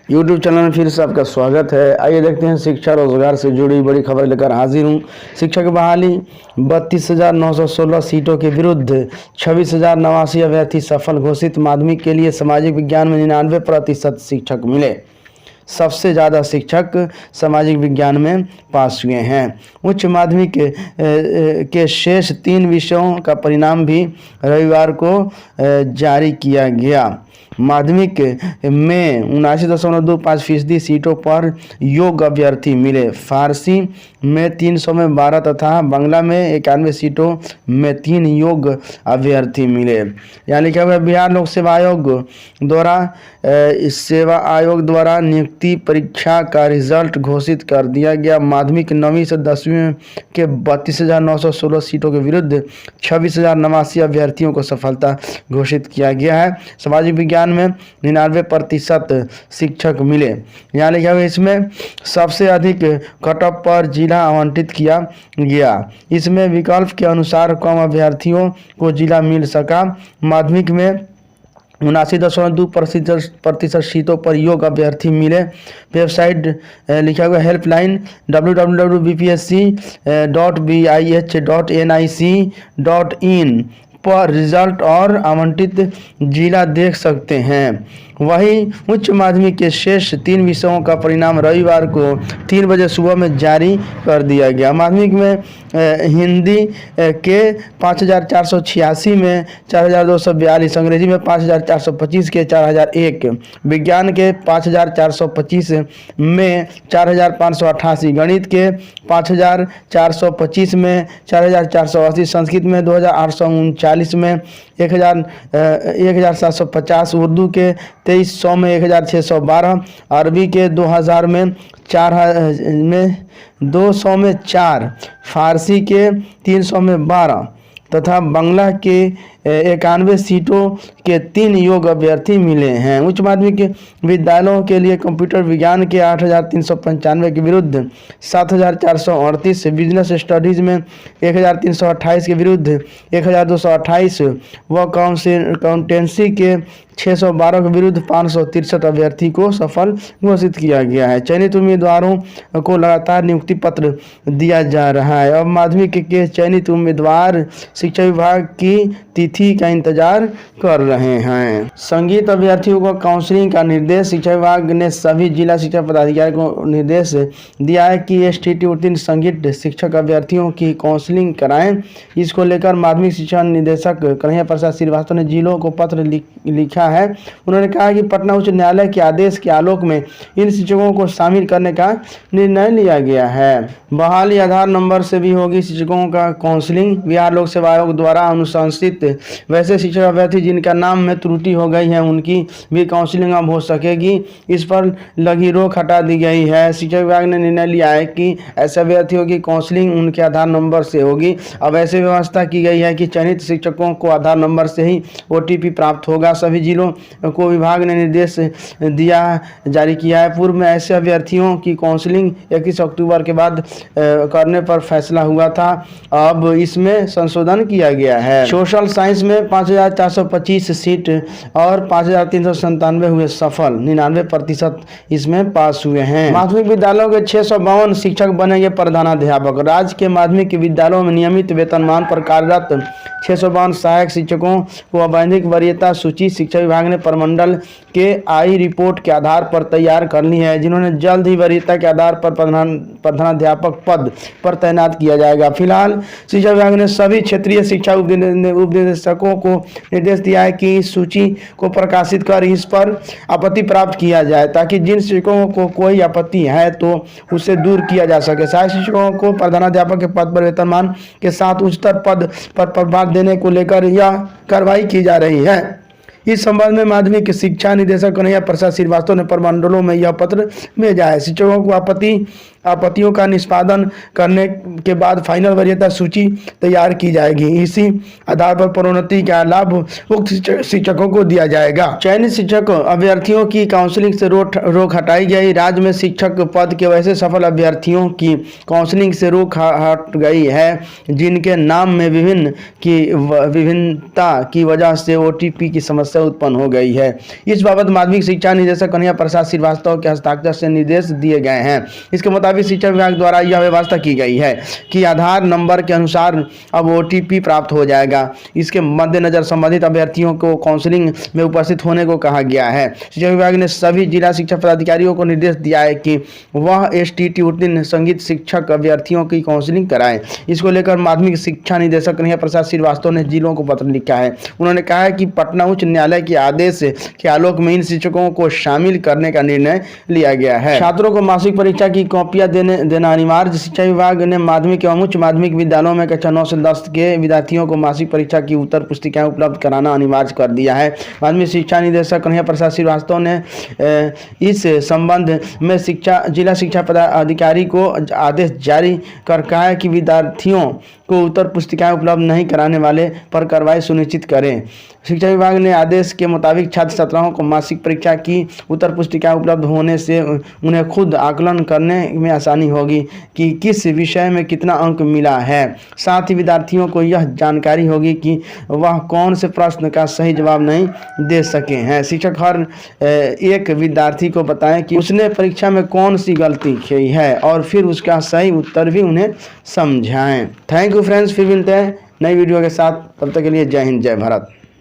YouTube channel में फिर से आपका स्वागत है। आइए देखते हैं शिक्षा रोजगार से जुड़ी बड़ी खबर लेकर हाजिर हूँ। शिक्षक बहाली 32,916 सीटों के विरुद्ध 26,089 अभ्यर्थी सफल घोषित। माध्यमिक के लिए सामाजिक विज्ञान में 99% शिक्षक मिले। सबसे ज़्यादा शिक्षक सामाजिक विज्ञान में पास हुए हैं। उच्च माध्यमिक के शेष 3 विषयों का परिणाम भी रविवार को जारी किया गया। माध्यमिक में 79.25% सीटों पर योग्य अभ्यर्थी मिले। फारसी में 300 में 12 तथा बांग्ला में 91 सीटों में 3 योग्य अभ्यर्थी मिले। यहाँ लिखा हुआ बिहार लोक सेवा आयोग द्वारा नियुक्ति परीक्षा का रिजल्ट घोषित कर दिया गया। माध्यमिक 9वीं से 10वीं के 32,916 सीटों के विरुद्ध 26,089 अभ्यर्थियों को सफलता घोषित किया गया है। सामाजिक विज्ञान में 99% शिक्षक मिले। यहाँ लिखा हुआ इसमें सबसे अधिक कट ऑफ पर जिला आवंटित किया गया। इसमें विकल्प के अनुसार कम अभ्यर्थियों को जिला मिल सका। माध्यमिक में 79.2% सीटों पर योग्य अभ्यर्थी मिले। वेबसाइट लिखा हुआ हेल्पलाइन www.bpsc.bih.nic.in पर रिजल्ट और आवंटित जिला देख सकते हैं। वहीं उच्च माध्यमिक के शेष 3 विषयों का परिणाम रविवार को 3 बजे सुबह में जारी कर दिया गया। माध्यमिक में हिंदी के 5,486 में 4,242, अंग्रेजी में 5,425 के 4,001, विज्ञान के 5,425 में 4,588, गणित के 5,425 में 4,480, संस्कृत में 2,839 में 1,750, उर्दू के 2300 में 1,612, अरबी के 2000 में 200 में 4, फारसी के 300 में 12 तथा बांग्ला के 91 सीटों के 3 योग्य अभ्यर्थी मिले हैं। उच्च माध्यमिक विद्यालयों के लिए कंप्यूटर विज्ञान के 8,395 के विरुद्ध 7,438, बिजनेस स्टडीज़ में 1,328 के विरुद्ध 1,228 व अकाउंटेंसी के 612 के विरुद्ध 563 अभ्यर्थी को सफल घोषित किया गया है। चयनित उम्मीदवारों को लगातार नियुक्ति पत्र दिया जा रहा है। अब माध्यमिक के चयनित उम्मीदवार शिक्षा विभाग की तिथि का इंतजार कर रहे हैं। संगीत अभ्यर्थियों को काउंसलिंग का निर्देश। शिक्षा विभाग ने सभी जिला शिक्षा पदाधिकारी को निर्देश दिया है कि एसटीटी उत्तीर्ण संगीत शिक्षक अभ्यर्थियों की काउंसलिंग कराएं। इसको लेकर माध्यमिक शिक्षा निदेशक कन्हैया प्रसाद श्रीवास्तव ने जिलों को पत्र लिखा है। उन्होंने कहा कि पटना उच्च न्यायालय के आदेश के आलोक में इन शिक्षकों को शामिल करने का निर्णय लिया गया है। बहाली आधार नंबर से भी होगी शिक्षकों का काउंसलिंग। बिहार लोक सेवा आयोग द्वारा अनुशंसित वैसे शिक्षक अभ्यर्थी जिनका नाम में त्रुटि हो गई है उनकी भी काउंसलिंग अब हो सकेगी। इस पर लगी रोक हटा दी गई है। शिक्षा विभाग ने निर्णय लिया है कि ऐसे अभ्यर्थियों की काउंसलिंग उनके आधार नंबर से होगी। अब ऐसी व्यवस्था की गई है कि चयनित शिक्षकों को आधार नंबर से ही OTP प्राप्त होगा। सभी जिलों को विभाग ने निर्देश जारी किया है। पूर्व में ऐसे अभ्यर्थियों की काउंसलिंग 21 अक्टूबर के बाद करने पर फैसला हुआ था। अब इसमें संशोधन किया गया है। सोशल साइंस में 5,425 सीट और 5,397 हुए सफल। 99% इसमें पास हुए हैं। माध्यमिक विद्यालयों के 652 शिक्षक बनेंगे प्रधानाध्यापक। राज्य के माध्यमिक विद्यालयों में नियमित वेतनमान पर कार्यरत 652 सहायक शिक्षकों को अवैधिक वरीयता सूची शिक्षा विभाग ने प्रमंडल के आई रिपोर्ट के आधार पर तैयार कर ली है, जिन्होंने जल्द ही वरीयता के आधार पर प्रधानाध्यापक पद पर तैनात किया जाएगा। फिलहाल शिक्षा विभाग ने सभी क्षेत्रीय शिक्षा उपनिदेशकों को निर्देश दिया है कि इस सूची को प्रकाशित कर इस पर आपत्ति प्राप्त किया जाए, ताकि जिन शिक्षकों को कोई आपत्ति है तो उसे दूर किया जा सके। सहायक शिक्षकों को प्रधानाध्यापक के पद पर वेतनमान के साथ उच्चतर पद पर प्रभार देने को लेकर यह कार्रवाई की जा रही है। इस संबंध में माध्यमिक शिक्षा निदेशक कन्हैया प्रसाद श्रीवास्तव ने प्रमंडलों में यह पत्र भेजा है। शिक्षकों को आपत्ति आपत्तियों का निष्पादन करने के बाद फाइनल वरीयता सूची तैयार की जाएगी। इसी आधार पर प्रोन्नति का लाभ उक्त शिक्षकों को दिया जाएगा। चयनित शिक्षक अभ्यर्थियों की काउंसलिंग से रोक हटाई गई। राज्य में शिक्षक पद के वैसे सफल अभ्यर्थियों की काउंसलिंग से रोक हट गई है जिनके नाम में विभिन्नता की वजह से OTP की समस्या उत्पन्न हो गई है। इस बाबत माध्यमिक शिक्षा निदेशक कन्हैया प्रसाद श्रीवास्तव के हस्ताक्षर से निर्देश दिए गए हैं। इसके मुताबिक शिक्षा विभाग द्वारा यह व्यवस्था की गई है कि आधार नंबर के अनुसार अब OTP प्राप्त हो जाएगा। इसके मद्देनजर संबंधित अभ्यर्थियों को काउंसलिंग में उपस्थित होने को कहा गया है। शिक्षा विभाग ने सभी जिला शिक्षा पदाधिकारियों को निर्देश दिया है कि वह STT उत्तीर्ण संगीत शिक्षक अभ्यर्थियों की काउंसलिंग कराएं। इसको लेकर माध्यमिक शिक्षा निदेशक कन्हैया प्रसाद श्रीवास्तव ने जिलों को पत्र लिखा है। उन्होंने कहा है कि पटना उच्च न्यायालय के आदेश के आलोक में इन शिक्षकों को शामिल करने का निर्णय लिया गया है। छात्रों को मासिक परीक्षा की कॉपियां देना अनिवार्य। शिक्षा विभाग ने माध्यमिक एवं उच्च माध्यमिक विद्यालयों में कक्षा 9 से 10 के विद्यार्थियों को मासिक परीक्षा की उत्तर पुस्तिकाएं उपलब्ध कराना अनिवार्य कर दिया है। माध्यमिक शिक्षा निदेशक कन्हैया प्रसाद श्रीवास्तव ने इस संबंध में जिला शिक्षा पदाधिकारी को आदेश जारी कर कहा है कि विद्यार्थियों को उत्तर पुस्तिकाएं उपलब्ध नहीं कराने वाले पर कार्रवाई सुनिश्चित करें। शिक्षा विभाग ने आदेश के मुताबिक छात्र छात्राओं को मासिक परीक्षा की उत्तर पुस्तिकाएं उपलब्ध होने से उन्हें खुद आकलन करने में आसानी होगी कि किस विषय में कितना अंक मिला है। साथ ही विद्यार्थियों को यह जानकारी होगी कि वह कौन से प्रश्न का सही जवाब नहीं दे सके हैं। शिक्षक हर एक विद्यार्थी को बताएं कि उसने परीक्षा में कौन सी गलती की है और फिर उसका सही उत्तर भी उन्हें समझाएं। थैंक यू फ्रेंड्स, फिर मिलते हैं नई वीडियो के साथ। तब तक के लिए जय हिंद, जय भारत।